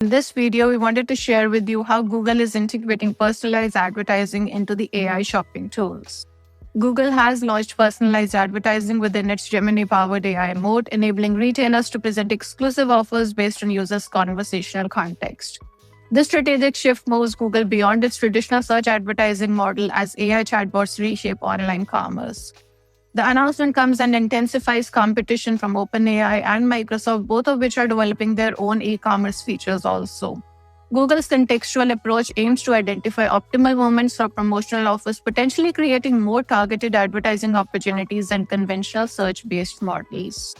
In this video, we wanted to share with you how Google is integrating personalized advertising into the AI shopping tools. Google has launched personalized advertising within its Gemini-powered AI mode, enabling retailers to present exclusive offers based on users' conversational context. This strategic shift moves Google beyond its traditional search advertising model as AI chatbots reshape online commerce. The announcement comes and intensifies competition from OpenAI and Microsoft, both of which are developing their own e-commerce features also. Google's contextual approach aims to identify optimal moments for promotional offers, potentially creating more targeted advertising opportunities than conventional search-based models.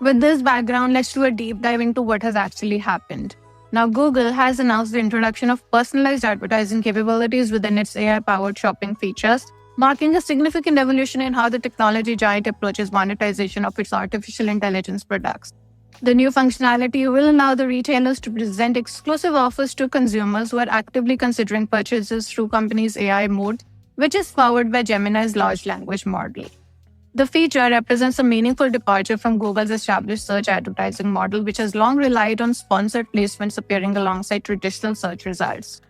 With this background, let's do a deep dive into what has actually happened. Now, Google has announced the introduction of personalized advertising capabilities within its AI-powered shopping features, marking a significant evolution in how the technology giant approaches monetization of its artificial intelligence products. The new functionality will allow the retailers to present exclusive offers to consumers who are actively considering purchases through company's AI mode, which is powered by Gemini's large language model. The feature represents a meaningful departure from Google's established search advertising model, which has long relied on sponsored placements appearing alongside traditional search results.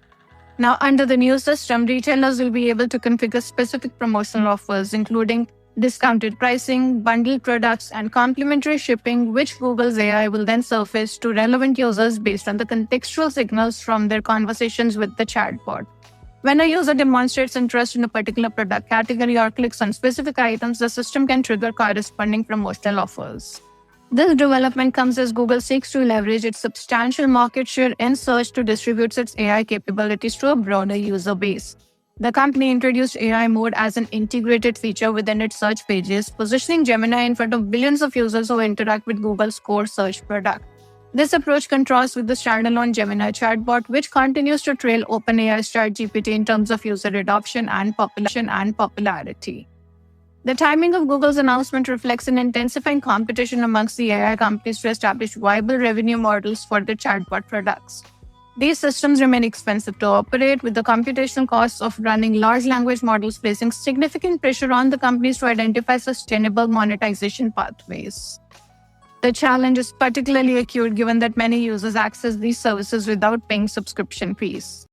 Now, under the new system, retailers will be able to configure specific promotional offers, including discounted pricing, bundled products, and complimentary shipping, which Google's AI will then surface to relevant users based on the contextual signals from their conversations with the chatbot. When a user demonstrates interest in a particular product category or clicks on specific items, the system can trigger corresponding promotional offers. This development comes as Google seeks to leverage its substantial market share in search to distribute its AI capabilities to a broader user base. The company introduced AI mode as an integrated feature within its search pages, positioning Gemini in front of billions of users who interact with Google's core search product. This approach contrasts with the standalone Gemini chatbot, which continues to trail OpenAI's ChatGPT in terms of user adoption and popularity. The timing of Google's announcement reflects an intensifying competition amongst the AI companies to establish viable revenue models for their chatbot products. These systems remain expensive to operate, with the computational costs of running large language models placing significant pressure on the companies to identify sustainable monetization pathways. The challenge is particularly acute given that many users access these services without paying subscription fees.